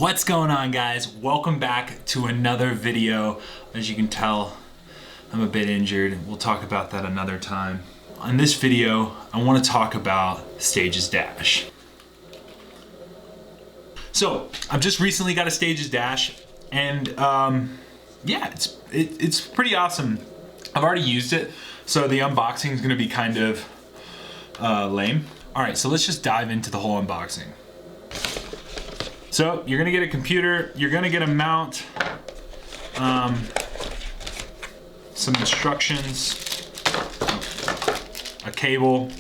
What's going on, guys? Welcome back to another video. As you can tell, I'm a bit injured. We'll talk about that another time. On this video, I want to talk about Stages Dash. So I've just recently got a Stages Dash, and yeah, it's pretty awesome. I've already used it, so the unboxing is going to be kind of lame. All right, so let's just dive into the whole unboxing. So you're gonna get a computer, you're gonna get a mount, some instructions, a cable,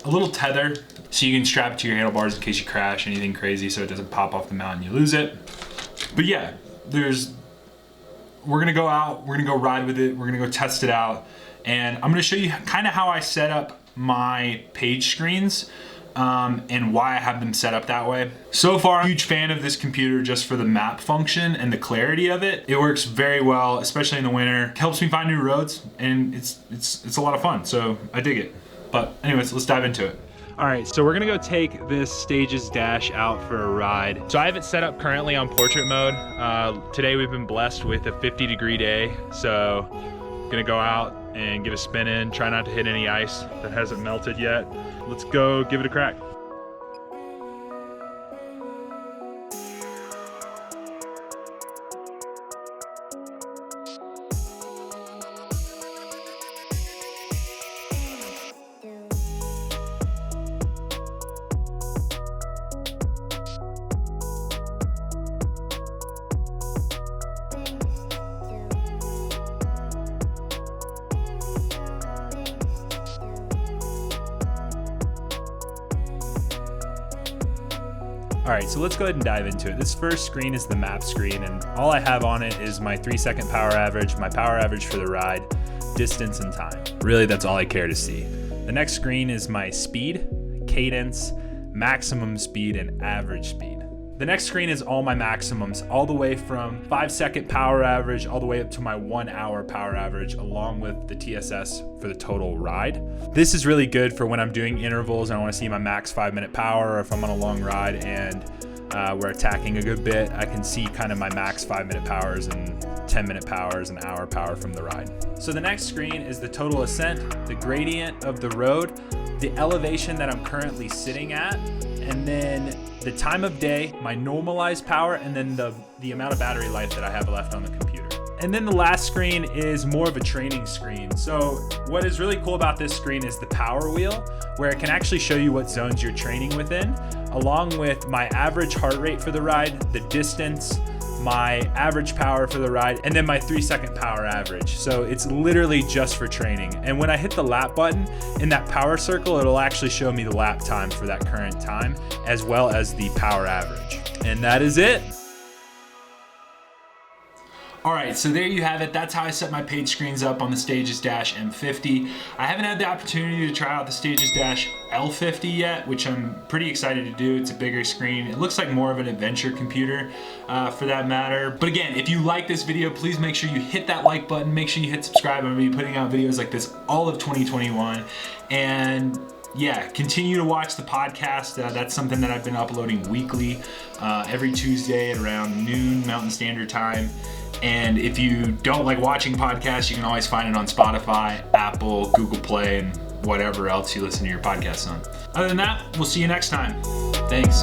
a little tether so you can strap it to your handlebars in case you crash, anything crazy, so it doesn't pop off the mount and you lose it. But yeah, we're gonna go out, we're gonna go ride with it, we're gonna go test it out, and I'm gonna show you kind of how I set up my page screens and why I have them set up that way. So far, I'm a huge fan of this computer just for the map function and the clarity of it. It works very well, especially in the winter. It helps me find new roads, and it's a lot of fun, so I dig it. But anyways, let's dive into it. All right, so we're gonna go take this Stages Dash out for a ride. So I have it set up currently on portrait mode. Today we've been blessed with a 50-degree day, so gonna go out and get a spin in, try not to hit any ice that hasn't melted yet. Let's go give it a crack. All right, so let's go ahead and dive into it. This first screen is the map screen, and all I have on it is my 3-second power average, my power average for the ride, distance, and time. Really, that's all I care to see. The next screen is my speed, cadence, maximum speed, and average speed. The next screen is all my maximums, all the way from 5-second power average all the way up to my 1-hour power average, along with the TSS for the total ride. This is really good for when I'm doing intervals and I want to see my max 5-minute power, or if I'm on a long ride and we're attacking a good bit, I can see kind of my max 5-minute powers and 10-minute powers and hour power from the ride. So the next screen is the total ascent, the gradient of the road, the elevation that I'm currently sitting at, and then the time of day, my normalized power, and then the amount of battery life that I have left on the computer. And then the last screen is more of a training screen. So what is really cool about this screen is the power wheel, where it can actually show you what zones you're training within, along with my average heart rate for the ride, the distance, my average power for the ride, and then my 3-second power average. So it's literally just for training. And when I hit the lap button in that power circle, it'll actually show me the lap time for that current time, as well as the power average. And that is it. All right, so there you have it. That's how I set my page screens up on the Stages Dash M50. I haven't had the opportunity to try out the Stages Dash L50 yet, which I'm pretty excited to do. It's a bigger screen. It looks like more of an adventure computer for that matter. But again, if you like this video, please make sure you hit that like button. Make sure you hit subscribe. I'm gonna be putting out videos like this all of 2021. And yeah, continue to watch the podcast. That's something that I've been uploading weekly, every Tuesday at around noon Mountain Standard Time. And if you don't like watching podcasts, you can always find it on Spotify, Apple, Google Play, and whatever else you listen to your podcasts on. Other than that, we'll see you next time. Thanks.